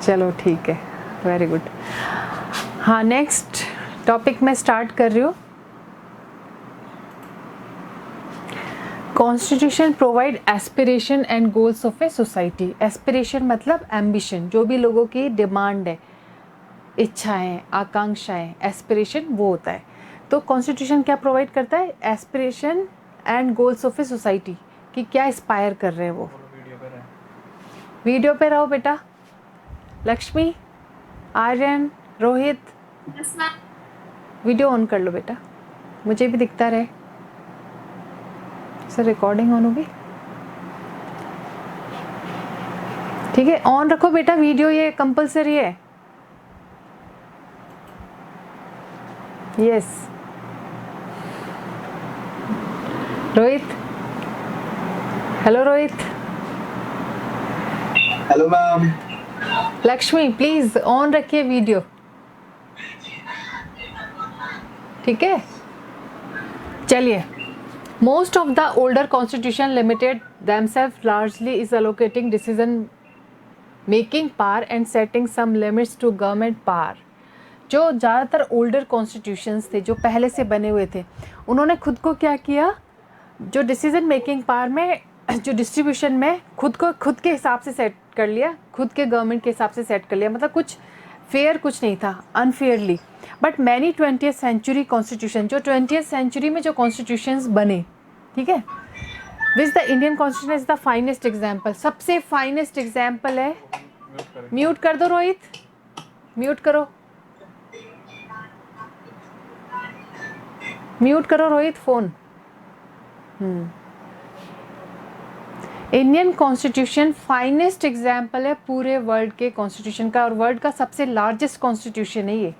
चलो ठीक है, वेरी गुड। हाँ, नेक्स्ट टॉपिक मैं स्टार्ट कर रही हूँ। Constitution provide aspiration and goals of a society. Aspiration मतलब एम्बिशन, जो भी लोगों की डिमांड है, इच्छाएं, आकांक्षाएं, एस्पिरेशन वो होता है। तो कॉन्स्टिट्यूशन क्या प्रोवाइड करता है? Aspiration and goals of a society, कि क्या इंस्पायर कर रहे हैं वो। वीडियो पे रहो बेटा। लक्ष्मी, आर्यन, रोहित, वीडियो ऑन कर लो बेटा, मुझे भी दिखता रहे। सर रिकॉर्डिंग ऑन होगी? ठीक है, ऑन रखो बेटा वीडियो, ये कंपलसरी है। Yes, Rohit. Hello Rohit. Hello ma'am. Lakshmi please on रखिए वीडियो, ठीक है। चलिए, most of the older constitution limited themselves largely is allocating decision making power and setting some limits to government power। जो ज़्यादातर ओल्डर कॉन्स्टिट्यूशंस थे, जो पहले से बने हुए थे, उन्होंने खुद को क्या किया, जो डिसीजन मेकिंग पावर में, जो डिस्ट्रीब्यूशन में खुद के हिसाब से सेट कर लिया, खुद के गवर्नमेंट के हिसाब से सेट कर लिया। मतलब कुछ फेयर कुछ नहीं था, unfairly. But many 20th century constitution, जो 20th सेंचुरी में जो कॉन्स्टिट्यूशंस बने, ठीक है, which the Indian constitution is the finest example. सबसे फाइनेस्ट एग्जाम्पल है। म्यूट कर दो रोहित, म्यूट करो, म्यूट करो Rohit phone. Indian constitution finest example है पूरे वर्ल्ड के कॉन्स्टिट्यूशन का, और वर्ल्ड का सबसे लार्जेस्ट कॉन्स्टिट्यूशन है ये।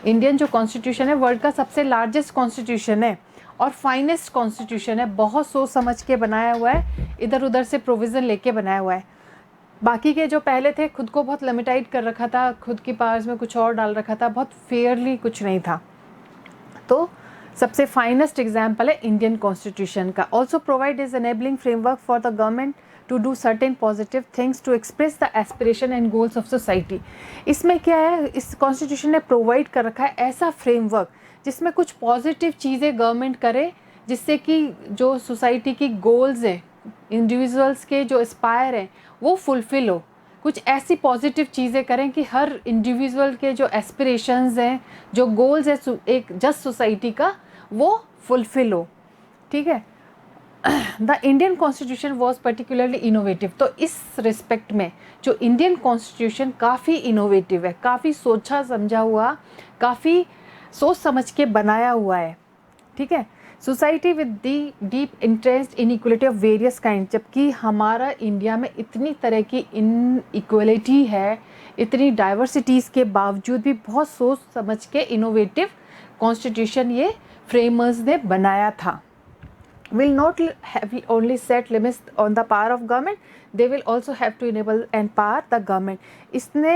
इंडियन जो कॉन्स्टिट्यूशन है वर्ल्ड का सबसे लार्जेस्ट कॉन्स्टिट्यूशन है और फाइनेस्ट कॉन्स्टिट्यूशन है। बहुत सोच समझ के बनाया हुआ है, इधर उधर से प्रोविज़न लेके बनाया हुआ है। बाकी के जो पहले थे खुद को बहुत लिमिटाइड कर रखा था, खुद की पावर्स में कुछ और डाल रखा था, बहुत फेयरली कुछ नहीं था। तो सबसे फाइनेस्ट एग्जाम्पल है इंडियन कॉन्स्टिट्यूशन का। Also provide is enabling framework for the government to do certain positive things to express the aspiration and goals of society. इसमें क्या है, इस कॉन्स्टिट्यूशन ने प्रोवाइड कर रखा है ऐसा फ्रेमवर्क जिसमें कुछ पॉजिटिव चीज़ें गवर्नमेंट करे, जिससे कि जो सोसाइटी की गोल्स हैं, इंडिविजुअल्स के जो एस्पायर हैं, वो फुलफिल हो। कुछ ऐसी पॉजिटिव चीज़ें करें कि हर इंडिविजुअल के जो एस्पिरेशंस हैं, जो गोल्स है एक जस्ट सोसाइटी का, वो फुलफिल हो, ठीक है। The Indian constitution was particularly innovative. तो इस रिस्पेक्ट में जो इंडियन कॉन्स्टिट्यूशन काफ़ी इनोवेटिव है, काफ़ी सोचा समझा हुआ, काफ़ी सोच समझ के बनाया हुआ है, ठीक है। Society with the deep interest in equality of various kind. जबकि हमारा इंडिया में इतनी तरह की इनइक्वलिटी है, इतनी डाइवर्सिटीज़ के बावजूद भी बहुत सोच समझ के इनोवेटिव कॉन्स्टिट्यूशन ये फ्रेमर्स ने बनाया था। will not have only set limits on the power of government, they will also have to enable and empower the government। इसने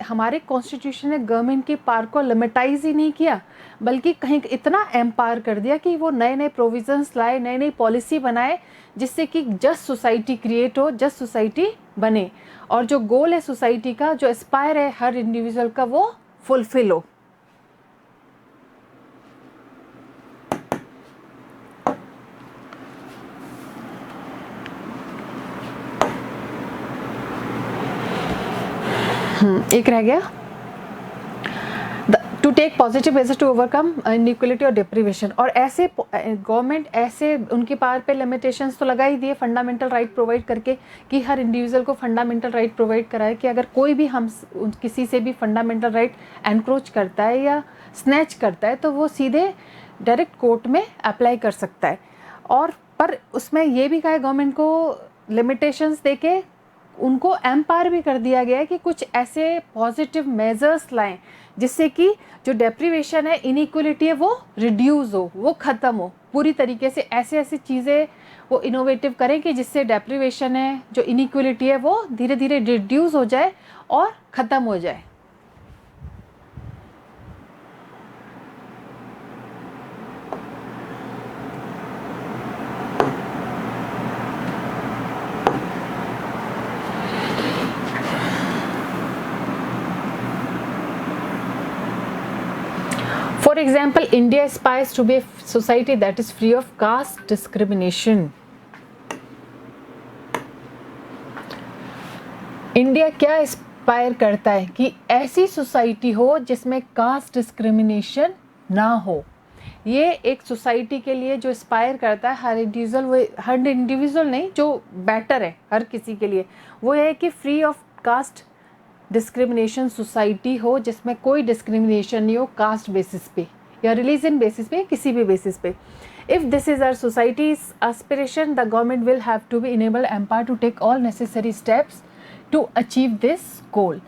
हमारे कॉन्स्टिट्यूशन ने गवर्नमेंट की पावर को लिमिटाइज ही नहीं किया, बल्कि कहीं इतना एम्पावर कर दिया कि वो नए नए प्रोविजंस लाए, नई नई पॉलिसी बनाए, जिससे कि जस्ट सोसाइटी क्रिएट हो, जस्ट सोसाइटी बने, और जो गोल है सोसाइटी का, जो एस्पायर है हर इंडिविजुअल का, वो फुलफिल हो। एक रह गया, to take positive measure to overcome inequality और डिप्रीवेशन। और ऐसे गवर्नमेंट ऐसे उनकी पावर पे लिमिटेशंस तो लगा ही दिए, फंडामेंटल राइट प्रोवाइड करके, कि हर इंडिविजुअल को फंडामेंटल राइट प्रोवाइड कराए कि अगर कोई भी हम किसी से भी फंडामेंटल राइट एनक्रोच करता है या स्नैच करता है तो वो सीधे डायरेक्ट कोर्ट में अप्लाई कर सकता है। और पर उसमें ये भी कहा है गवर्नमेंट को, लिमिटेशंस देके उनको एम्पावर भी कर दिया गया है कि कुछ ऐसे पॉजिटिव मेजर्स लाएं जिससे कि जो डेप्रीवेशन है, इनइक्वलिटी है, वो रिड्यूस हो, वो ख़त्म हो पूरी तरीके से। ऐसे ऐसी चीज़ें वो इनोवेटिव करें कि जिससे डेप्रीवेशन है, जो इनइक्वलिटी है, वो धीरे धीरे रिड्यूस हो जाए और ख़त्म हो जाए। For example, India aspires to be a society that is free of caste discrimination. India क्या एस्पायर करता है कि ऐसी सोसाइटी हो जिसमें कास्ट डिस्क्रिमिनेशन ना हो। ये एक सोसाइटी के लिए जो एस्पायर करता है हर इंडिविजुअल नहीं, जो बेटर है हर किसी के लिए, वो है कि free of caste discrimination society हो जिसमें कोई डिस्क्रिमिनेशन नहीं हो कास्ट बेसिस पे या रिलीजन बेसिस पे, किसी भी बेसिस पे। If this is our society's aspiration, the government will have to be enable empower to take all necessary steps to achieve this goal.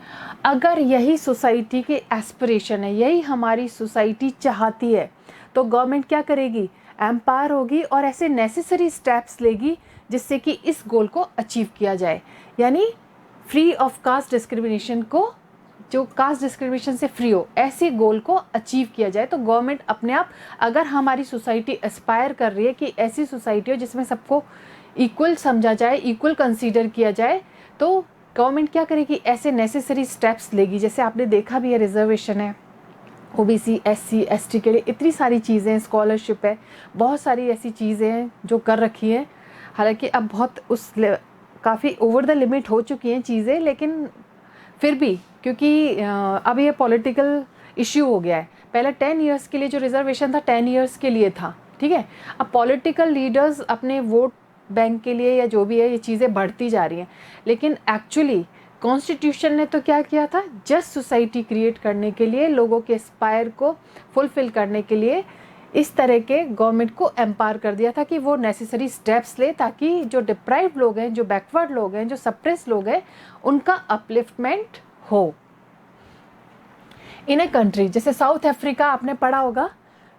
अगर यही सोसाइटी की एस्पिरेशन है, यही हमारी सोसाइटी चाहती है, तो गवर्नमेंट क्या करेगी, एम्पावर होगी और ऐसे नेसेसरी स्टेप्स लेगी जिससे कि इस गोल को अचीव किया जाए। यानी फ्री ऑफ कास्ट डिस्क्रिमिनेशन को, जो कास्ट डिस्क्रिमिनेशन से फ्री हो, ऐसे गोल को अचीव किया जाए। तो गवर्नमेंट अपने आप, अगर हमारी सोसाइटी एस्पायर कर रही है कि ऐसी सोसाइटी हो जिसमें सबको इक्वल समझा जाए, इक्वल कंसीडर किया जाए, तो गवर्नमेंट क्या करेगी, ऐसे नेसेसरी स्टेप्स लेगी। जैसे आपने देखा भी है, रिजर्वेशन है ओबीसी, एससी, एसटी के लिए, इतनी सारी चीज़ें, स्कॉलरशिप है, बहुत सारी ऐसी चीज़ें हैं जो कर रखी हैं। हालांकि अब बहुत काफ़ी ओवर द लिमिट हो चुकी हैं चीज़ें, लेकिन फिर भी क्योंकि अब ये पॉलिटिकल इश्यू हो गया है। पहले 10 इयर्स के लिए जो रिजर्वेशन था 10 इयर्स के लिए था, ठीक है। अब पॉलिटिकल लीडर्स अपने वोट बैंक के लिए या जो भी है, ये चीज़ें बढ़ती जा रही हैं, लेकिन एक्चुअली कॉन्स्टिट्यूशन ने तो क्या किया था, जस्ट सोसाइटी क्रिएट करने के लिए, लोगों के एस्पायर को फुलफिल करने के लिए इस तरह के गवर्नमेंट को एम्पावर कर दिया था कि वो नेसेसरी स्टेप्स ले, ताकि जो डिप्राइव्ड लोग हैं, जो बैकवर्ड लोग हैं, जो सप्रेस लोग हैं, उनका अपलिफ्टमेंट हो। इन ए कंट्री जैसे साउथ अफ्रीका, आपने पढ़ा होगा,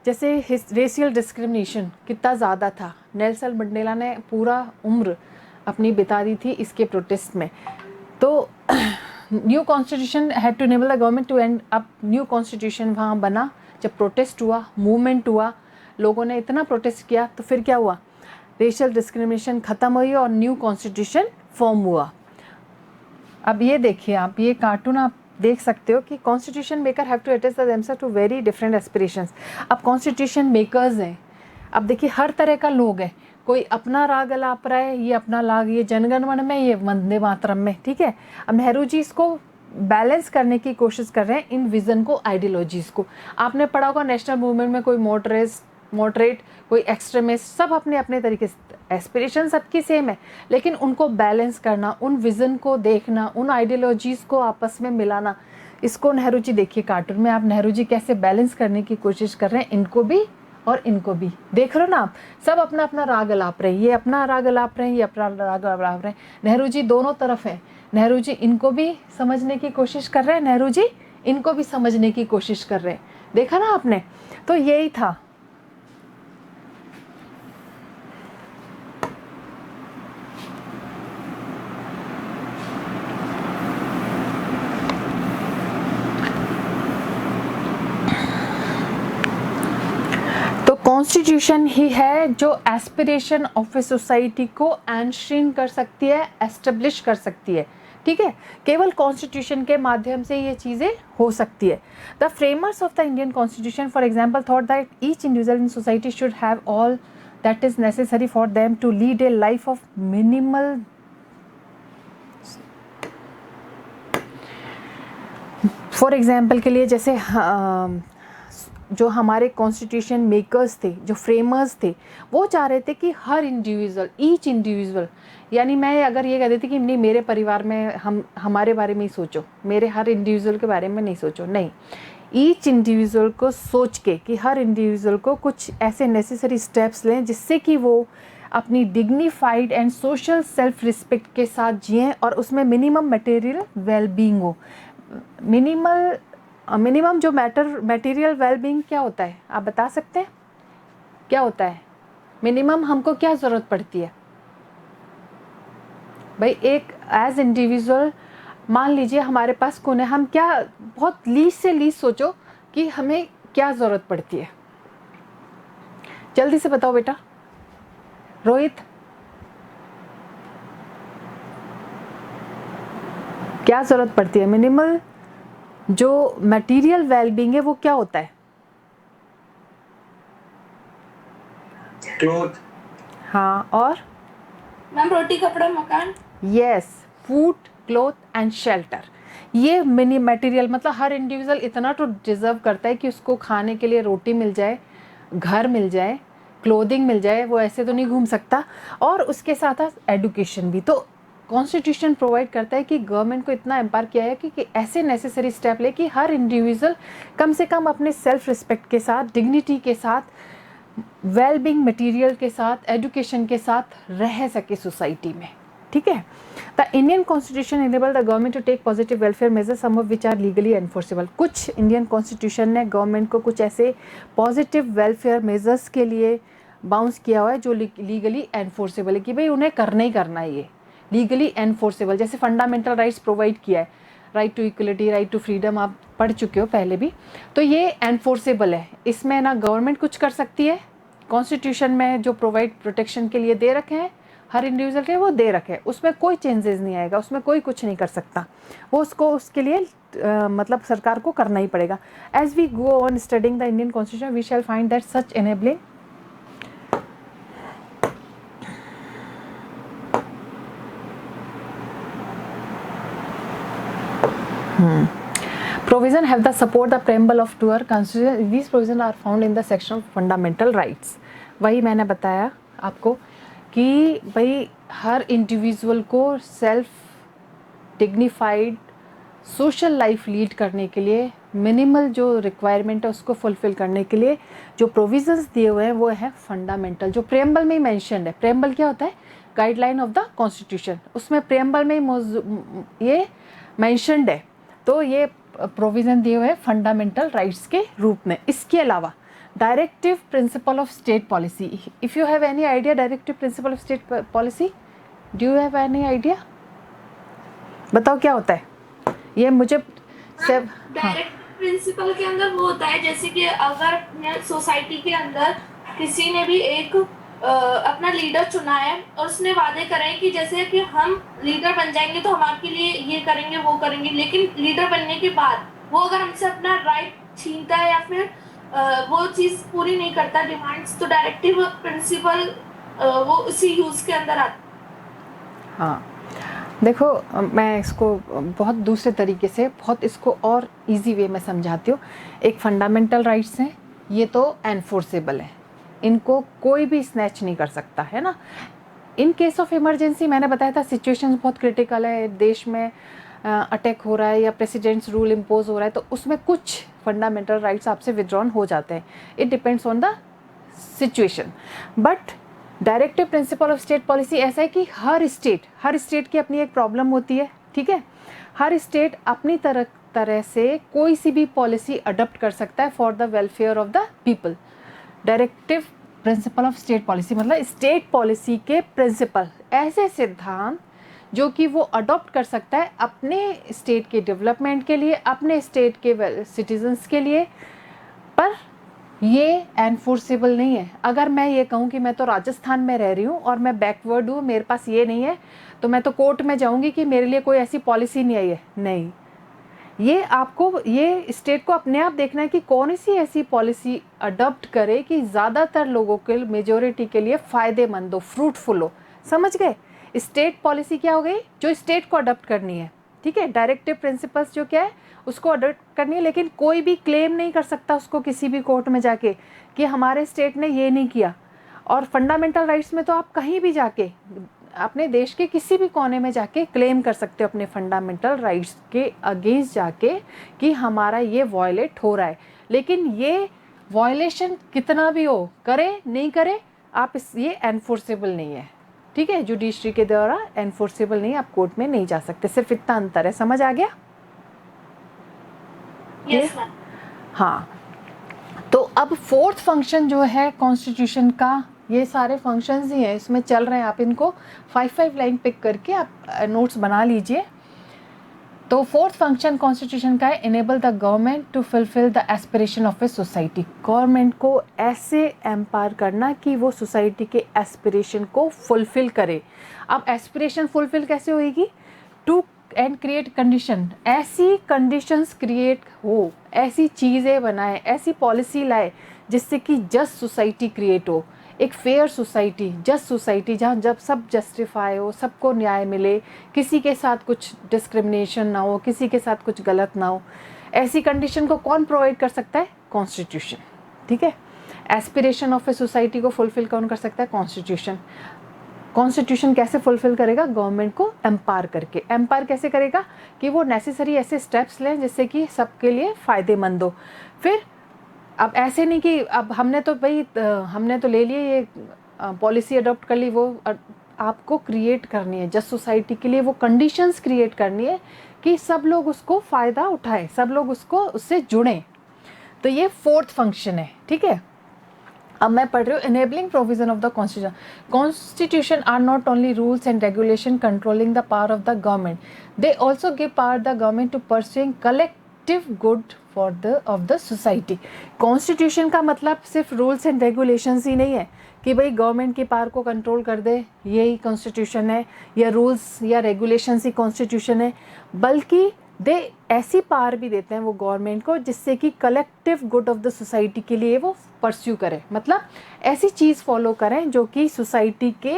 जैसे रेशियल डिस्क्रिमिनेशन कितना ज़्यादा था। नेल्सन मंडेला ने पूरा उम्र अपनी बिता दी थी इसके प्रोटेस्ट में। तो new constitution had to enable the government to end up new constitution वहाँ बना। जब प्रोटेस्ट हुआ, मूवमेंट हुआ, लोगों ने इतना प्रोटेस्ट किया, तो फिर क्या हुआ, रेशियल डिस्क्रिमिनेशन ख़त्म हुई और न्यू कॉन्स्टिट्यूशन फॉर्म हुआ। अब ये देखिए, आप ये कार्टून आप देख सकते हो कि constitution maker have to attach themselves to very different aspirations. अब कॉन्स्टिट्यूशन मेकर्स हैं, अब देखिए हर तरह का लोग है, कोई अपना राग अलाप रहा है, ये अपना राग, ये जनगण मन में, ये वंदे मातरम में, ठीक है। अब नेहरू जी इसको बैलेंस करने की कोशिश कर रहे हैं, इन विज़न को, आइडियोलॉजीज़ को। आपने पढ़ा होगा नेशनल मूवमेंट में कोई मॉडरेट, कोई एक्सट्रीमिस्ट, सब अपने अपने तरीके से, एस्पिरेशन सबकी सेम है, लेकिन उनको बैलेंस करना, उन विज़न को देखना, उन आइडियोलॉजीज़ को आपस में मिलाना, इसको नेहरू जी, देखिए कार्टून में आप नेहरू जी कैसे बैलेंस करने की कोशिश कर रहे हैं, इनको भी और इनको भी। देख रहे हो ना आप, सब अपना अपना राग अलाप रहे हैं, ये अपना राग अलाप रहे हैं, ये अपना राग अलाप रहे हैं। नेहरू जी दोनों तरफ हैं, नेहरू जी इनको भी समझने की कोशिश कर रहे हैं, नेहरू जी इनको भी समझने की कोशिश कर रहे हैं। देखा ना आपने, तो यही था। कॉन्स्टिट्यूशन ही है जो एस्पिरेशन ऑफ ए सोसाइटी को एनश्रीन कर सकती है, एस्टेब्लिश कर सकती है, ठीक है। केवल कॉन्स्टिट्यूशन के माध्यम से ये चीज़ें हो सकती है। The framers of the Indian constitution for example thought that each individual in society should have all that is necessary for them to lead a life of minimal. For example के लिए, जैसे जो हमारे कॉन्स्टिट्यूशन मेकर्स थे, जो framers थे, वो चाह रहे थे कि हर इंडिविजुअल, ईच इंडिविजुअल, यानी मैं अगर ये कह देती कि नहीं मेरे परिवार में हमारे बारे में ही सोचो, मेरे हर इंडिविजुअल के बारे में नहीं सोचो, नहीं, ईच इंडिविजुअल को सोच के कि हर इंडिविजुअल को कुछ ऐसे नेसेसरी स्टेप्स लें जिससे कि वो अपनी dignified and social self respect के साथ जिएँ और उसमें मिनिमम मटेरियल वेलबींग हो। मिनिमम जो मटेरियल वेलबींग क्या होता है, आप बता सकते हैं क्या होता है? मिनिमम हमको क्या ज़रूरत पड़ती है भाई, एक एज इंडिविजुअल मान लीजिए हमारे पास कौन है, हम क्या, बहुत लीस्ट से लीस्ट सोचो कि हमें क्या ज़रूरत पड़ती है, जल्दी से बताओ बेटा। रोहित, क्या ज़रूरत पड़ती है? मिनिमल जो मटेरियल वेलबींग है वो क्या होता है? cloth, हाँ, और मैम रोटी कपड़ा मकान। Yes, food cloth and shelter. ये मिनी मटेरियल, मतलब हर इंडिविजुअल इतना तो डिजर्व करता है कि उसको खाने के लिए रोटी मिल जाए, घर मिल जाए, क्लोथिंग मिल जाए, वो ऐसे तो नहीं घूम सकता, और उसके साथ साथ एडुकेशन भी। तो कॉन्स्टिट्यूशन प्रोवाइड करता है कि गवर्नमेंट को इतना एम्पावर किया है कि ऐसे नेसेसरी स्टेप ले कि हर इंडिविजुअल कम से कम अपने सेल्फ रिस्पेक्ट के साथ, डिग्निटी के साथ, वेल बीइंग मटेरियल के साथ, एजुकेशन के साथ रह सके सोसाइटी में। ठीक है। The Indian constitution enable the government to take positive welfare measures, some of which are legally enforceable. कुछ इंडियन कॉन्स्टिट्यूशन ने गवर्नमेंट को कुछ ऐसे पॉजिटिव वेलफेयर मेजर्स के लिए बाउंस किया हुआ है जो लीगली एनफोर्सेबल है, कि भाई उन्हें करना ही करना है, ये लीगली एनफोर्सेबल। जैसे फंडामेंटल राइट्स प्रोवाइड किया है, right to equality, right to freedom, आप पढ़ चुके हो पहले भी, तो ये एनफोर्सेबल है। इसमें ना गवर्नमेंट कुछ कर सकती है, कॉन्स्टिट्यूशन में जो प्रोवाइड प्रोटेक्शन के लिए दे रखे हैं हर इंडिविजुअल के, वो दे रखे हैं, उसमें कोई चेंजेस नहीं आएगा, उसमें कोई कुछ नहीं कर सकता, वो उसको उसके लिए मतलब सरकार को करना ही पड़ेगा। As we go on studying the Indian constitution we shall find that such enabling provision have the support the preamble of to our constitution. These provisions are found in the section of fundamental rights. वही मैंने बताया आपको कि भाई हर individual को self dignified social life lead करने के लिए मिनिमल जो रिक्वायरमेंट है उसको फुलफिल करने के लिए जो प्रोविजंस दिए हुए हैं वो है फंडामेंटल, जो प्रेम्बल में ही मैंशनड है। प्रेम्बल क्या होता है? Guideline of the constitution. उसमें प्रेम्बल में ही ये मैंशनड है, तो ये प्रोविज़न दिए हुए हैं फंडामेंटल राइट्स के रूप में। इसके अलावा directive principle of state policy, if you have any idea directive principle of state policy, do you have any idea? बताओ क्या होता है ये मुझे सब। डायरेक्ट प्रिंसिपल के अंदर वो होता है जैसे कि अगर सोसाइटी के अंदर किसी ने भी एक अपना लीडर चुना है और उसने वादे करे हैं कि जैसे कि हम लीडर बन जाएंगे तो हम आपके लिए ये करेंगे वो करेंगे, लेकिन लीडर बनने के बाद वो अगर हमसे अपना राइट छीनता है या फिर वो चीज़ पूरी नहीं करता डिमांड्स, तो डायरेक्टिव प्रिंसिपल वो उसी यूज़ के अंदर आता है। हाँ देखो, मैं इसको बहुत दूसरे तरीके से, बहुत इसको और इजी वे में समझाती हूँ। एक फंडामेंटल राइट्स हैं, ये तो एनफोर्सेबल है, इनको कोई भी स्नैच नहीं कर सकता, है ना। इन केस ऑफ इमरजेंसी मैंने बताया था सिचुएशंस बहुत क्रिटिकल है, देश में अटैक हो रहा है या प्रेसिडेंट्स रूल इम्पोज हो रहा है, तो उसमें कुछ फंडामेंटल राइट्स आपसे विड्रॉन हो जाते हैं। It depends on the situation. But directive principle of state policy ऐसा है कि हर स्टेट की अपनी एक प्रॉब्लम होती है, ठीक है। हर स्टेट अपनी तरह से कोई सी भी पॉलिसी अडॉप्ट कर सकता है for the welfare of the people. Directive principle of state policy मतलब स्टेट पॉलिसी के प्रिंसिपल, ऐसे सिद्धांत जो कि वो अडॉप्ट कर सकता है अपने स्टेट के डेवलपमेंट के लिए, अपने स्टेट के सिटीजन्स के लिए, पर ये एनफोर्सेबल नहीं है। अगर मैं ये कहूँ कि मैं तो राजस्थान में रह रही हूँ और मैं बैकवर्ड हूँ, मेरे पास ये नहीं है, तो मैं तो कोर्ट में जाऊँगी कि मेरे लिए कोई ऐसी पॉलिसी नहीं आई है, नहीं। ये आपको, ये स्टेट को अपने आप देखना है कि कौन सी ऐसी पॉलिसी अडॉप्ट करे कि ज़्यादातर लोगों के, मेजोरिटी के लिए फ़ायदेमंद हो, फ्रूटफुल हो। समझ गए? स्टेट पॉलिसी क्या हो गई? जो स्टेट को अडॉप्ट करनी है, ठीक है। डायरेक्टिव प्रिंसिपल्स जो क्या है उसको अडॉप्ट करनी है, लेकिन कोई भी क्लेम नहीं कर सकता उसको किसी भी कोर्ट में जाके कि हमारे स्टेट ने ये नहीं किया। और फंडामेंटल राइट्स में तो आप कहीं भी जाके अपने देश के किसी भी कोने में जाके क्लेम कर सकते हो अपने फंडामेंटल राइट्स के अगेंस्ट जाके कि हमारा ये वॉयलेट हो रहा है। लेकिन ये वॉयलेशन कितना भी हो, करे नहीं करे, आप ये एनफोर्सेबल नहीं है, ठीक है। जुडिशरी के द्वारा एनफोर्सेबल नहीं, आप कोर्ट में नहीं जा सकते, सिर्फ इतना अंतर है। समझ आ गया? Yes ma'am. हाँ, तो अब फोर्थ फंक्शन जो है कॉन्स्टिट्यूशन का, ये सारे फंक्शंस ही हैं इसमें चल रहे हैं, आप इनको 5 लाइन पिक करके आप नोट्स बना लीजिए। तो फोर्थ फंक्शन कॉन्स्टिट्यूशन का है, enable the government to fulfil the aspiration of a society. Government को ऐसे एम्पावर करना कि वो सोसाइटी के एस्पिरेशन को फुलफिल करे। अब एस्पिरेशन फुलफिल कैसे होएगी? टू एंड क्रिएट कंडीशन, ऐसी कंडीशंस क्रिएट हो, ऐसी चीज़ें बनाए, ऐसी पॉलिसी लाए जिससे कि जस्ट सोसाइटी क्रिएट हो, एक फेयर सोसाइटी, जस्ट सोसाइटी, जहाँ जब सब जस्टिफाई हो, सबको न्याय मिले, किसी के साथ कुछ डिस्क्रिमिनेशन ना हो, किसी के साथ कुछ गलत ना हो, ऐसी कंडीशन को कौन प्रोवाइड कर सकता है? कॉन्स्टिट्यूशन। ठीक है, एस्पिरेशन ऑफ ए सोसाइटी को फुलफिल कौन कर सकता है? कॉन्स्टिट्यूशन। कॉन्स्टिट्यूशन कैसे फुलफिल करेगा? गवर्नमेंट को एम्पावर करके। एम्पावर कैसे करेगा? कि वो नेसेसरी ऐसे स्टेप्स लें जिससे कि सबके लिए फ़ायदेमंद हो। फिर अब ऐसे नहीं कि अब हमने तो भाई हमने तो ले लिए, ये पॉलिसी अडॉप्ट कर ली, वो आपको क्रिएट करनी है जस्ट सोसाइटी के लिए, वो कंडीशंस क्रिएट करनी है कि सब लोग उसको फ़ायदा उठाएं, सब लोग उससे जुड़ें। तो ये फोर्थ फंक्शन है। ठीक है, अब मैं पढ़ रही हूँ enabling provision of the constitution. Constitution are not only rules and regulation controlling the power of the government, they also give power the government to pursuing collective good for the of the society. Constitution का मतलब सिर्फ rules and regulations ही नहीं है कि भाई government की power को control कर दे, यही कॉन्स्टिट्यूशन है, या रूल्स या रेगुलेशंस ही कॉन्स्टिट्यूशन है, बल्कि दे ऐसी पावर भी देते हैं वो गवर्नमेंट को जिससे कि collective good of the society के लिए वो परस्यू करें। मतलब ऐसी चीज़ फॉलो करें जो कि सोसाइटी के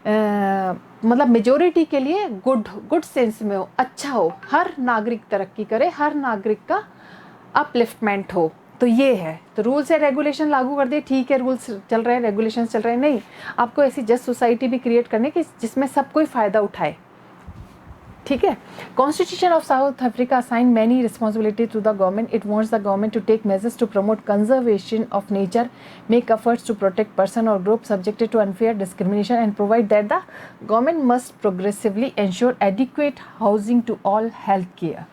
मतलब मेजॉरिटी के लिए गुड सेंस में हो, अच्छा हो, हर नागरिक तरक्की करे, हर नागरिक का अपलिफ्टमेंट हो। तो ये है, तो रूल्स एंड रेगुलेशन लागू कर दिए, ठीक है, रूल्स चल रहे हैं, रेगुलेशन चल रहे हैं, नहीं, आपको ऐसी जस्ट सोसाइटी भी क्रिएट करनी कि जिसमें सब कोई फ़ायदा उठाए। ठीक है, constitution of South Africa assign many responsibility to the government. It wants the government to take measures to promote conservation of nature, make efforts to protect person और group subjected to unfair discrimination and provide that the government must progressively ensure adequate housing to all health care.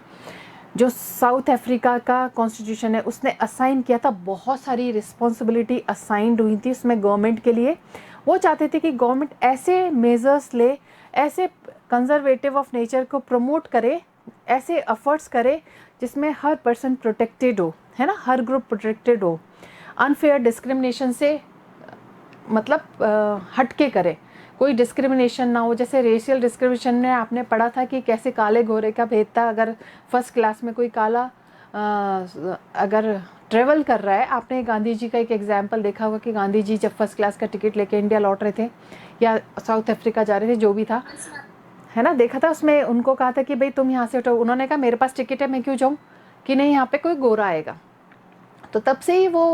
जो South Africa का constitution है उसने assign किया था, बहुत सारी responsibility assigned हुई थी उसमें गवर्नमेंट के लिए। वो चाहते थे कि गवर्नमेंट ऐसे मेजर्स ले, ऐसे कंजर्वेटिव ऑफ नेचर को प्रमोट करे, ऐसे एफर्ट्स करे जिसमें हर पर्सन प्रोटेक्टेड हो, है ना, हर ग्रुप प्रोटेक्टेड हो, अनफेयर डिस्क्रिमिनेशन से मतलब हटके करे, कोई डिस्क्रिमिनेशन ना हो। जैसे रेशियल डिस्क्रिमिनेशन में आपने पढ़ा था कि कैसे काले गोरे का भेद था। अगर फर्स्ट क्लास में कोई काला अगर ट्रेवल कर रहा है, आपने गांधी जी का एक एग्जाम्पल देखा होगा कि गांधी जी जब फर्स्ट क्लास का टिकट लेके इंडिया लौट रहे थे या साउथ अफ्रीका जा रहे थे, जो भी था, है ना, देखा था, उसमें उनको कहा था कि भाई तुम यहाँ से उठो। उन्होंने कहा मेरे पास टिकट है, मैं क्यों जाऊँ, कि नहीं यहाँ पे कोई गोरा आएगा। तो तब से ही वो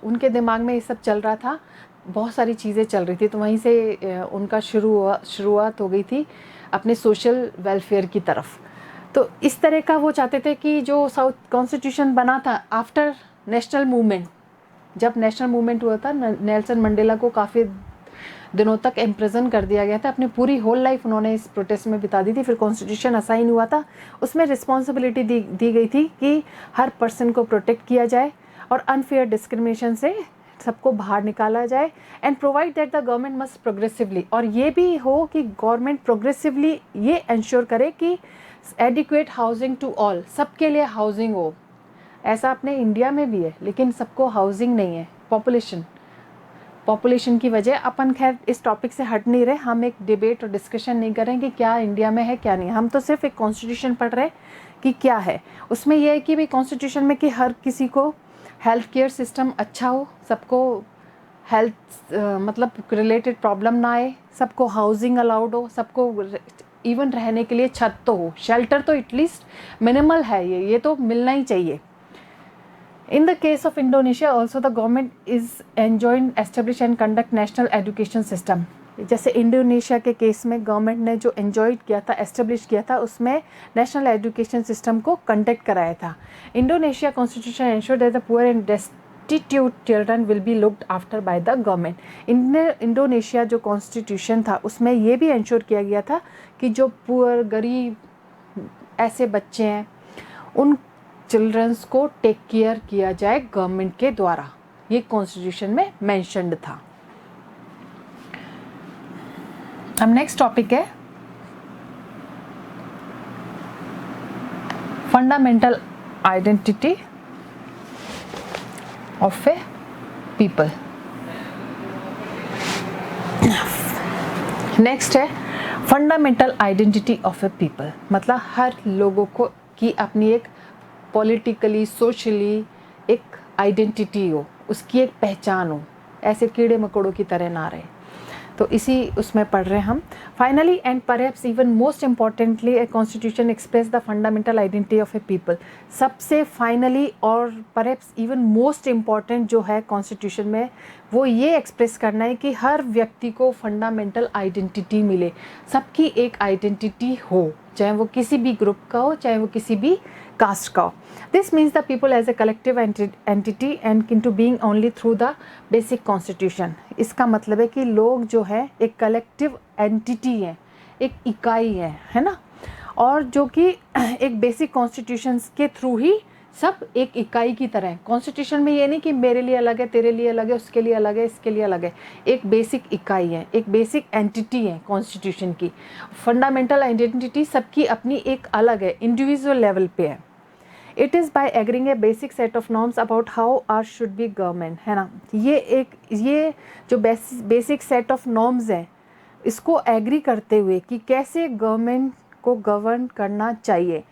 उनके दिमाग में ये सब चल रहा था, बहुत सारी चीज़ें चल रही थी। तो वहीं से उनका शुरुआत हो गई थी अपने सोशल वेलफेयर की तरफ। तो इस तरह का वो चाहते थे कि जो साउथ कॉन्स्टिट्यूशन बना था आफ्टर नेशनल मूवमेंट, जब नेशनल मूवमेंट हुआ था, नेल्सन मंडेला को काफ़ी दिनों तक इम्प्रिजन कर दिया गया था, अपनी पूरी होल लाइफ उन्होंने इस प्रोटेस्ट में बिता दी थी। फिर कॉन्स्टिट्यूशन असाइन हुआ था, उसमें रिस्पॉन्सिबिलिटी दी गई थी कि हर पर्सन को प्रोटेक्ट किया जाए और अनफेयर डिस्क्रिमिनेशन से सबको बाहर निकाला जाए, and provide that the government must progressively, और ये भी हो कि गवर्नमेंट प्रोग्रेसिवली ये इंश्योर करे कि एडिक्वेट हाउसिंग टू ऑल, सबके लिए हाउसिंग हो। ऐसा अपने इंडिया में भी है, लेकिन सबको हाउसिंग नहीं है। पॉपुलेशन की वजह, अपन खैर इस टॉपिक से हट नहीं रहे, हम एक डिबेट और डिस्कशन नहीं करें कि क्या इंडिया में है क्या नहीं, हम तो सिर्फ एक कॉन्स्टिट्यूशन पढ़ रहे कि क्या है उसमें। यह है कि भाई कॉन्स्टिट्यूशन में कि हर किसी को हेल्थ केयर सिस्टम अच्छा हो, सबको हेल्थ मतलब रिलेटेड प्रॉब्लम ना आए, सबको हाउसिंग अलाउड हो, सबको इवन रहने के लिए छत तो हो, शेल्टर तो एटलीस्ट मिनिमल है, ये तो मिलना ही चाहिए। In the case of Indonesia also the government is enjoined establish and conduct national education system। जैसे इंडोनेशिया के केस में गवर्नमेंट ने जो एंजॉयड किया था, एस्टेब्लिश किया था, उसमें नेशनल एजुकेशन सिस्टम को कंडक्ट कराया था। Indonesia constitution ensure that the poor and destitute children will be looked after by the government. Indonesia जो कॉन्स्टिट्यूशन था उसमें ये भी एंश्योर किया गया था कि जो पुअर, गरीब ऐसे बच्चे हैं, उन चिल्ड्रंस को टेक केयर किया जाए गवर्नमेंट के द्वारा, ये कॉन्स्टिट्यूशन में मेंशन्ड था। अब नेक्स्ट टॉपिक है fundamental identity of a people. Next है fundamental identity of a people, मतलब हर लोगों को की अपनी एक पॉलिटिकली, सोशली एक आइडेंटिटी हो, उसकी एक पहचान हो, ऐसे कीड़े मकोड़ों की तरह ना रहे। तो इसी उसमें पढ़ रहे हैं हम। Finally and perhaps even most importantly a constitution express the fundamental identity of a people. सबसे फाइनली और परहैप्स इवन मोस्ट इम्पॉर्टेंट जो है कॉन्स्टिट्यूशन में, वो ये एक्सप्रेस करना है कि हर व्यक्ति को फंडामेंटल आइडेंटिटी मिले, सबकी एक आइडेंटिटी हो, चाहे वो किसी भी ग्रुप का हो, चाहे वो किसी भी कास्ट का हो। This means the people as a collective entity and into being only through the basic constitution. इसका मतलब है कि लोग जो है एक कलेक्टिव एंटिटी है, एक इकाई है ना, और जो कि एक बेसिक कॉन्स्टिट्यूशन के थ्रू ही सब एक इकाई की तरह है। कॉन्स्टिट्यूशन में ये नहीं कि मेरे लिए अलग है, तेरे लिए अलग है, उसके लिए अलग है, इसके लिए अलग है, एक बेसिक इकाई है, एक बेसिक एंटिटी है कॉन्स्टिट्यूशन की। फंडामेंटल आइडेंटिटी सबकी अपनी एक अलग है, इंडिविजुअल लेवल पे है। It is by agreeing a basic set of norms about how are should be government, है ना। ये जो बेसिक सेट ऑफ नॉर्म्स है, इसको एग्री करते हुए कि कैसे गवर्नमेंट को गवर्न करना चाहिए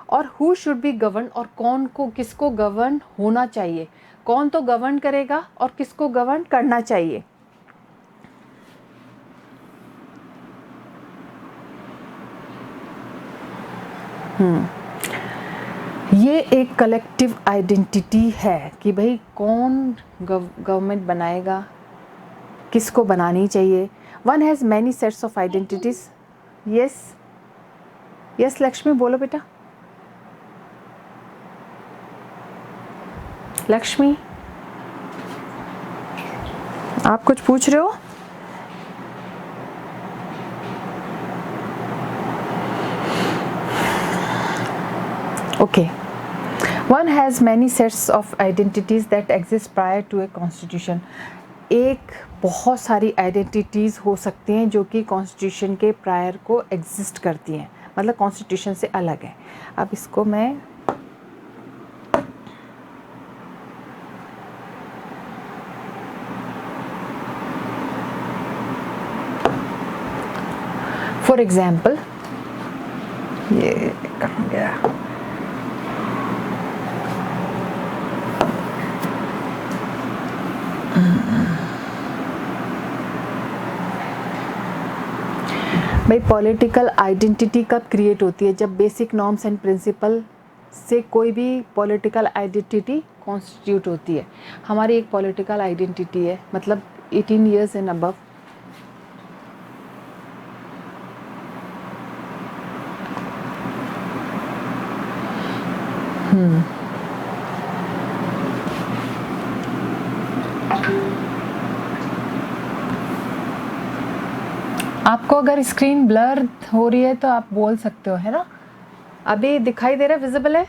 और हु शुड बी गवर्न, और कौन को किसको गवर्न होना चाहिए, कौन तो गवर्न करेगा और किसको गवर्न करना चाहिए। ये एक कलेक्टिव आइडेंटिटी है कि भाई कौन गवर्नमेंट बनाएगा, किसको बनानी चाहिए। One has many sets of identities. Yes yes Lakshmi बोलो बेटा। लक्ष्मी आप कुछ पूछ रहे हो? Okay. One has many sets of identities that exist prior to a constitution. एक बहुत सारी आइडेंटिटीज़ हो सकती हैं जो कि कॉन्स्टिट्यूशन के प्रायर को एग्जिस्ट करती हैं, मतलब कॉन्स्टिट्यूशन से अलग है। अब इसको मैं फॉर एग्जाम्पल ये कहाँ गया, भाई पॉलिटिकल आइडेंटिटी कब क्रिएट होती है? जब बेसिक नॉर्म्स एंड प्रिंसिपल से कोई भी पॉलिटिकल आइडेंटिटी कॉन्स्टिट्यूट होती है। हमारी एक पॉलिटिकल आइडेंटिटी है, मतलब 18 ईयर्स एंड अबव। आपको अगर स्क्रीन ब्लर हो रही है तो आप बोल सकते हो, है ना। अभी दिखाई दे रहा है, विजिबल है,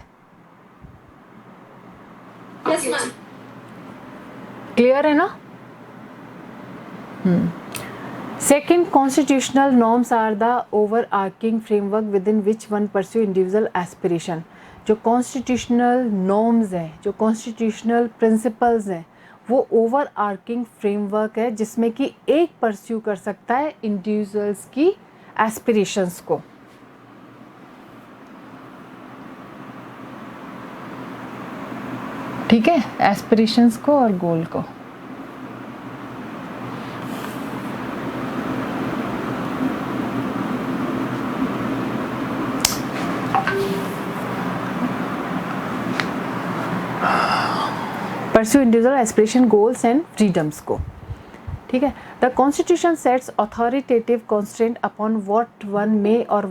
यस मैम, क्लियर है ना। Second, constitutional norms are the overarching framework within which one pursue individual aspiration. जो कॉन्स्टिट्यूशनल नॉर्म्स हैं, जो कॉन्स्टिट्यूशनल प्रिंसिपल्स हैं, वो ओवर आर्किंग फ्रेमवर्क है जिसमें कि एक परस्यू कर सकता है इंडिविजुअल्स की एस्पिरेशंस को। ठीक है, एस्पिरेशंस को और गोल को। Pursue individual aspiration, goals and freedoms को। ठीक है। The constitution sets authoritative constant upon what one may और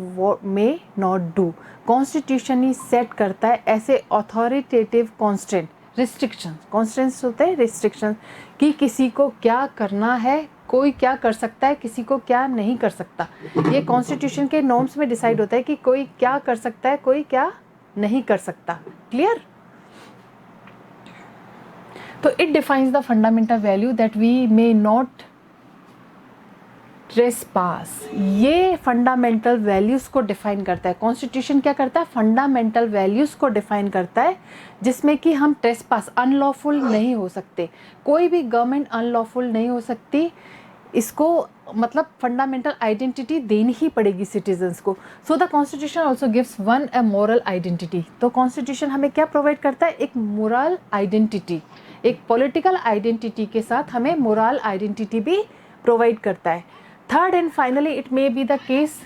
मे नॉट डू। कॉन्स्टिट्यूशन ही सेट करता है ऐसे अथॉरिटेटिव कॉन्स्टेंट, रिस्ट्रिक्शन, कॉन्स्टेंट्स होते हैं रिस्ट्रिक्शन, कि किसी को क्या करना है, कोई क्या कर सकता है, किसी को क्या नहीं कर सकता। ये कॉन्स्टिट्यूशन के नॉर्म्स में डिसाइड होता है कि कोई क्या कर सकता है, कोई क्या नहीं कर सकता। क्लियर। तो it defines the fundamental value that we may not trespass. ये फंडामेंटल वैल्यूज़ को डिफाइन करता है। कॉन्स्टिट्यूशन क्या करता है? फंडामेंटल वैल्यूज़ को डिफाइन करता है जिसमें कि हम ट्रेसपास, अनलॉफुल नहीं हो सकते। कोई भी गवर्नमेंट अनलॉफुल नहीं हो सकती। इसको मतलब फंडामेंटल आइडेंटिटी देनी ही पड़ेगी सिटीजन्स को। So the constitution also gives one A moral identity. तो कॉन्स्टिट्यूशन हमें क्या प्रोवाइड करता है? एक मोरल आइडेंटिटी, एक पॉलिटिकल आइडेंटिटी के साथ हमें मोरल आइडेंटिटी भी प्रोवाइड करता है। Third and finally it may be the case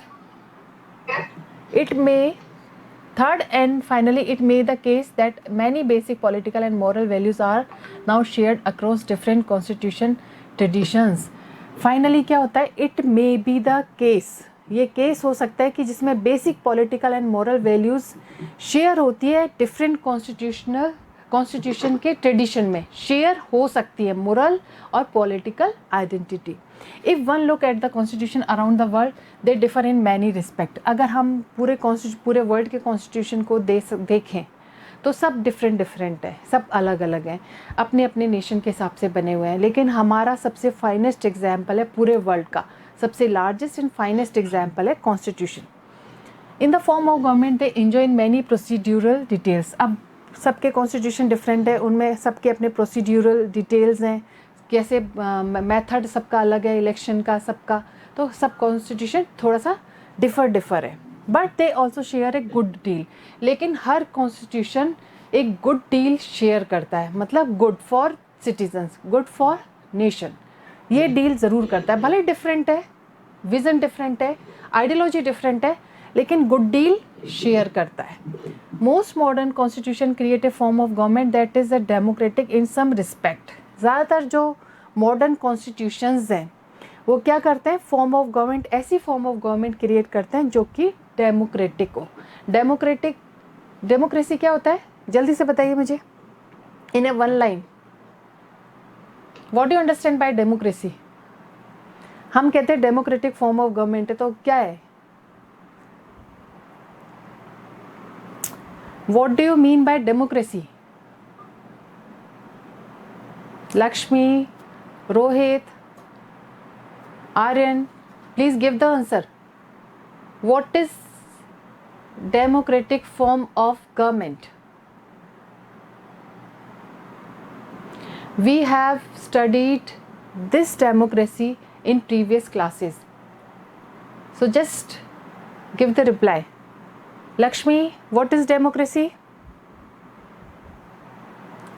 that many basic political and moral values are now shared across different constitution traditions. Finally क्या होता है, it may be the case, ये case हो सकता है कि जिसमें basic political and moral values share होती है डिफरेंट कॉन्स्टिट्यूशन के ट्रेडिशन में शेयर हो सकती है मोरल और political identity. If one look at the constitution around the world they differ in many respect. अगर हम पूरे वर्ल्ड के कॉन्स्टिट्यूशन को देखें तो सब डिफरेंट है, सब अलग अलग हैं, अपने अपने नेशन के हिसाब से बने हुए हैं। लेकिन हमारा सबसे फाइनेस्ट एग्जाम्पल है पूरे वर्ल्ड का, सबसे लार्जेस्ट एंड फाइनेस्ट एग्जाम्पल है constitution. In the form of government they enjoy in many procedural details. अब सबके कॉन्स्टिट्यूशन डिफरेंट है, उनमें सबके अपने प्रोसीड्यूरल डिटेल्स हैं, कैसे मेथड सबका अलग है, इलेक्शन का सबका, तो सब कॉन्स्टिट्यूशन थोड़ा सा डिफर है। But they also share a good deal. लेकिन हर कॉन्स्टिट्यूशन एक गुड डील शेयर करता है, मतलब good for citizens, good for nation, ये डील ज़रूर करता है। भले डिफरेंट है, विज़न डिफरेंट है, आइडियोलॉजी डिफरेंट है, लेकिन गुड डील शेयर करता है। Most modern constitution create a form of government that is a democratic in some respect. ज़्यादातर जो मॉडर्न कॉन्स्टिट्यूशंस हैं वो क्या करते हैं, फॉर्म ऑफ गवर्नमेंट, ऐसी फॉर्म ऑफ गवर्नमेंट क्रिएट करते हैं जो कि डेमोक्रेटिक हो। डेमोक्रेसी क्या होता है, जल्दी से बताइए मुझे in a one line, what do you understand by democracy? हम कहते हैं डेमोक्रेटिक फॉर्म ऑफ गवर्नमेंट है, तो क्या है, what do you mean by democracy? Lakshmi, Rohit, Aryan, please give the answer. What is democratic form of government? We have studied this democracy in previous classes, so just give the reply. Lakshmi, what is democracy?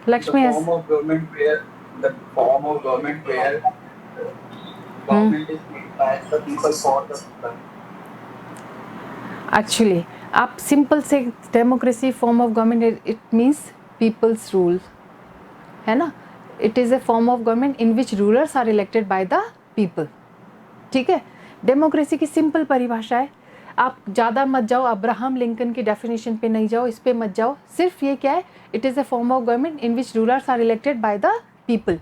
Lakshmi the has form of government where government is made by the people for the people. actually आप simple से democracy form of government it means people's rule, है ना। It is a form of government in which rulers are elected by the people, ठीक है। Democracy की simple परिभाषा है, आप ज़्यादा मत जाओ, अब्राहम लिंकन की डेफिनेशन पे नहीं जाओ, इस पे मत जाओ, सिर्फ ये क्या है, it is a form of government in which rulers are elected by the people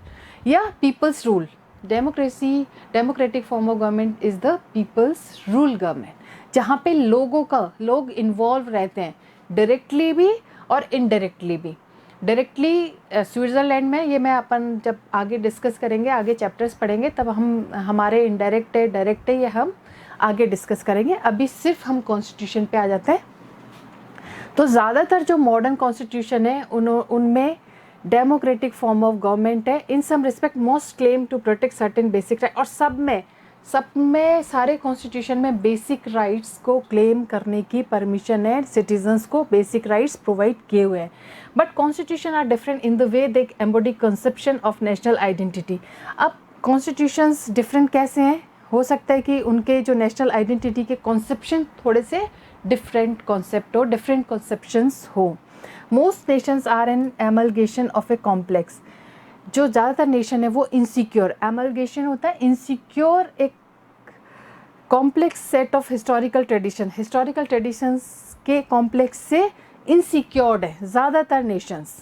या people's rule. Democratic form of government is the people's rule government, जहाँ पे लोग इन्वॉल्व रहते हैं, डायरेक्टली भी और इनडायरेक्टली भी। डायरेक्टली स्विट्ज़रलैंड में, ये मैं अपन जब आगे डिस्कस करेंगे, आगे चैप्टर्स पढ़ेंगे, तब हम हमारे इनडायरेक्ट है डायरेक्ट है ये हम आगे डिस्कस करेंगे। अभी सिर्फ हम कॉन्स्टिट्यूशन पे आ जाते हैं। तो ज़्यादातर जो मॉडर्न कॉन्स्टिट्यूशन है उनमें डेमोक्रेटिक फॉर्म ऑफ गवर्नमेंट है। In some respect most claim to protect certain basic right, और सब में सारे कॉन्स्टिट्यूशन में बेसिक राइट्स को क्लेम करने की परमिशन है, सिटीजन्स को बेसिक राइट्स प्रोवाइड किए हुए हैं। But constitution are different in the way they embody conception of national identity. अब कॉन्स्टिट्यूशंस डिफरेंट कैसे हैं, हो सकता है कि उनके जो नेशनल आइडेंटिटी के कॉन्सेप्शन थोड़े से डिफरेंट कॉन्सेप्ट हो, डिफरेंट कॉन्सेप्शंस हो। Most nations are an amalgamation of a complex, जो ज़्यादातर नेशन है वो इनसिक्योर, एमलगेशन होता है इनसिक्योर, एक complex set of historical traditions के कॉम्प्लेक्स से इनसिक्योर्ड है ज़्यादातर nations.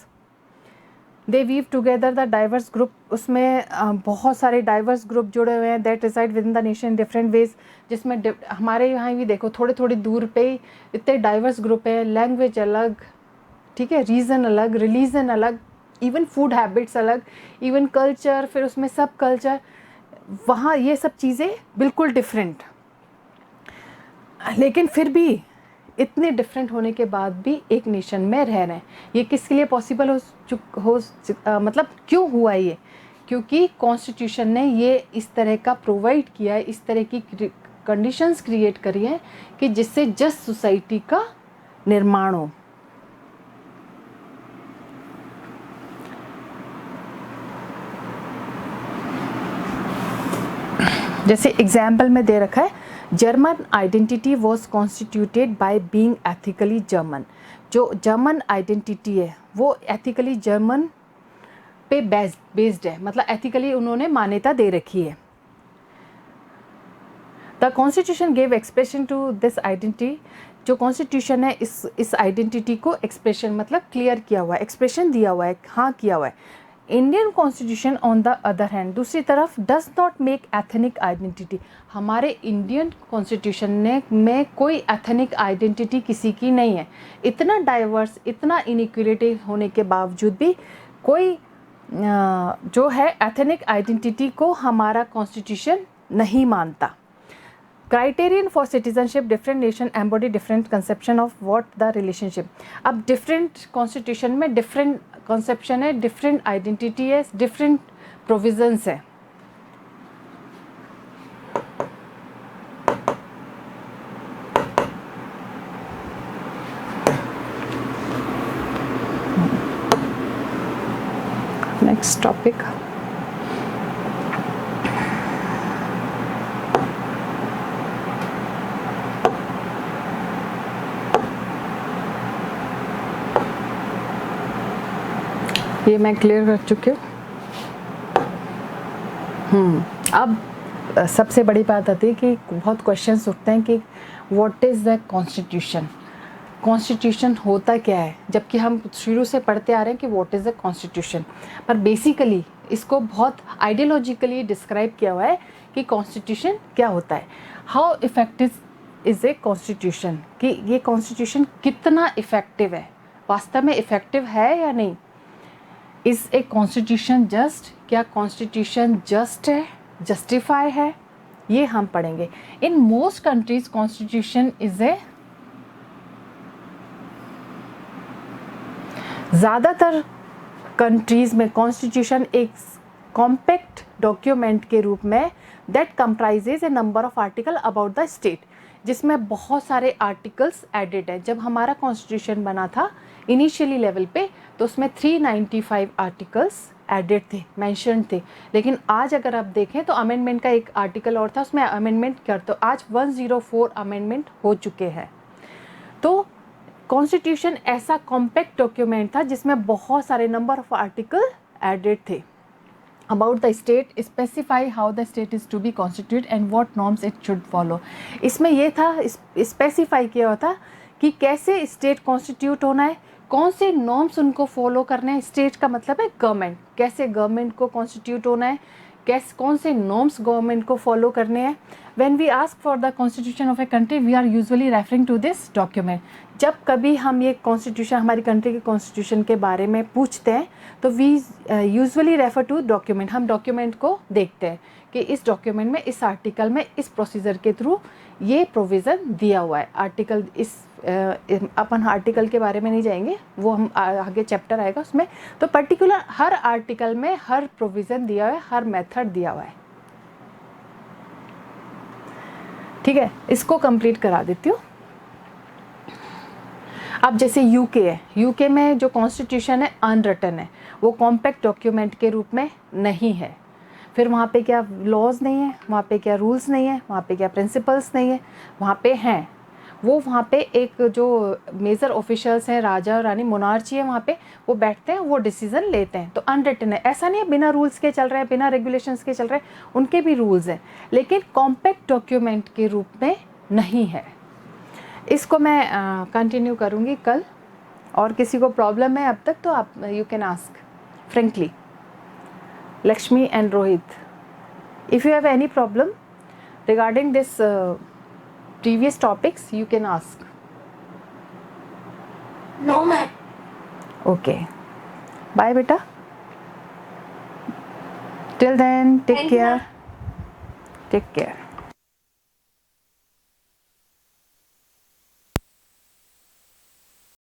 They weave together the diverse group, उसमें बहुत सारे डाइवर्स ग्रुप जुड़े हुए हैं that reside within the nation different ways, जिसमें हमारे यहाँ भी देखो थोड़ी दूर पे इतने डाइवर्स ग्रुप है, लैंग्वेज अलग, ठीक है, रीज़न अलग, रिलीजन अलग, इवन फूड हैबिट्स अलग, इवन कल्चर, फिर उसमें सब कल्चर, वहाँ ये सब चीज़ें बिल्कुल डिफरेंट। लेकिन फिर भी इतने डिफरेंट होने के बाद भी एक नेशन में रह रहे हैं। ये किसके लिए पॉसिबल मतलब क्यों हुआ ये? क्योंकि कॉन्स्टिट्यूशन ने ये इस तरह का प्रोवाइड किया है, इस तरह की कंडीशंस क्रिएट करी हैं कि जिससे जस्ट सोसाइटी का निर्माण हो। जैसे एग्जाम्पल में दे रखा है, German identity was constituted by being ethically German. जो जर्मन आइडेंटिटी है वो एथिकली जर्मन पे बेस्ड है, मतलब एथिकली उन्होंने मान्यता दे रखी है। The constitution gave expression to this identity. जो कॉन्स्टिट्यूशन है इस आइडेंटिटी को एक्सप्रेशन मतलब क्लियर किया हुआ है, एक्सप्रेशन दिया हुआ है, हाँ किया हुआ है। Indian constitution on the other hand, दूसरी तरफ does not make ethnic identity. हमारे इंडियन कॉन्स्टिट्यूशन में कोई एथनिक आइडेंटिटी किसी की नहीं है। इतना डाइवर्स, इतना इनइक्वलिटी होने के बावजूद भी कोई जो है एथनिक आइडेंटिटी को हमारा कॉन्स्टिट्यूशन नहीं मानता। Criterion for citizenship, different nation embody different conception of what the relationship. अब डिफरेंट कॉन्स्टिट्यूशन में डिफरेंट कंसेप्शन है, डिफरेंट आइडेंटिटी है, डिफरेंट प्रोविजंस है। नेक्स्ट टॉपिक, ये मैं क्लियर कर चुकी हूँ। अब सबसे बड़ी बात आती है कि बहुत क्वेश्चंस उठते हैं कि what is the constitution, constitution होता क्या है, जबकि हम शुरू से पढ़ते आ रहे हैं कि व्हाट इज़ द कॉन्स्टिट्यूशन। पर बेसिकली इसको बहुत आइडियोलॉजिकली डिस्क्राइब किया हुआ है कि कॉन्स्टिट्यूशन क्या होता है। How effective is a constitution, कि ये कॉन्स्टिट्यूशन कितना इफ़ेक्टिव है, वास्तव में इफ़ेक्टिव है या नहीं। इज़ ए कॉन्स्टिट्यूशन जस्ट, क्या कॉन्स्टिट्यूशन जस्ट है, जस्टिफाई है, ये हम पढ़ेंगे। In most countries constitution is a, ज़्यादातर कंट्रीज में कॉन्स्टिट्यूशन एक कॉम्पैक्ट डॉक्यूमेंट के रूप में that comprises A number of article about the state, जिसमें बहुत सारे आर्टिकल्स एडेड हैं। जब हमारा कॉन्स्टिट्यूशन बना था इनिशियली लेवल पे तो उसमें 395 आर्टिकल्स एडेड थे, मेंशन थे। लेकिन आज अगर आप देखें तो अमेंडमेंट का एक आर्टिकल और था, उसमें अमेंडमेंट कर, तो आज 104 अमेंडमेंट हो चुके हैं। तो कॉन्स्टिट्यूशन ऐसा कॉम्पैक्ट डॉक्यूमेंट था जिसमें बहुत सारे नंबर ऑफ आर्टिकल एडेड थे। About the state, specify how the state is to be constitute and what norms it should follow. इसमें यह था, स्पेसिफाई किया हुआ था कि कैसे स्टेट कॉन्स्टिट्यूट होना है, कौन से नॉर्म्स उनको फॉलो करने हैं। स्टेट का मतलब है गवर्नमेंट, कैसे गवर्नमेंट को कॉन्स्टिट्यूट होना है, कौन से नॉर्म्स गवर्नमेंट को फॉलो करने हैं। When we ask for the constitution of a country we are usually referring to this document. जब कभी हम ये कॉन्स्टिट्यूशन, हमारी कंट्री के कॉन्स्टिट्यूशन के बारे में पूछते हैं तो we usually refer to document. हम डॉक्यूमेंट को देखते हैं कि इस डॉक्यूमेंट में, इस आर्टिकल में, इस प्रोसीजर के थ्रू ये प्रोविज़न दिया हुआ है। आर्टिकल अपन आर्टिकल के बारे में नहीं जाएंगे, वो हम आगे चैप्टर आएगा उसमें। तो पर्टिकुलर हर आर्टिकल में हर प्रोविज़न दिया हुआ है, हर मेथड दिया हुआ है। ठीक है, इसको कंप्लीट करा देती हूँ। अब जैसे यूके है, यूके में जो कॉन्स्टिट्यूशन है अनरिटन है, वो कॉम्पैक्ट डॉक्यूमेंट के रूप में नहीं है। फिर वहाँ पे क्या लॉज नहीं है, वहाँ पे क्या रूल्स नहीं है, वहाँ पे क्या प्रिंसिपल्स नहीं है, वहाँ पे हैं। वो वहाँ पे एक जो मेजर ऑफिशियल्स हैं, राजा रानी, मोनार्ची है, वहाँ पे वो बैठते हैं, वो डिसीज़न लेते हैं। तो अनरिटन है, ऐसा नहीं है बिना रूल्स के चल रहे हैं, बिना रेगुलेशंस के चल रहे हैं, उनके भी रूल्स हैं, लेकिन कॉम्पैक्ट डॉक्यूमेंट के रूप में नहीं है। इसको मैं कंटिन्यू करूँगी कल, और किसी को प्रॉब्लम है अब तक तो आप you can ask frankly. Lakshmi and Rohit, if you have any problem regarding this previous topics, you can ask. No, ma'am. Okay. Bye, beta. Till then, take Thank you, care. ma'am. Take care.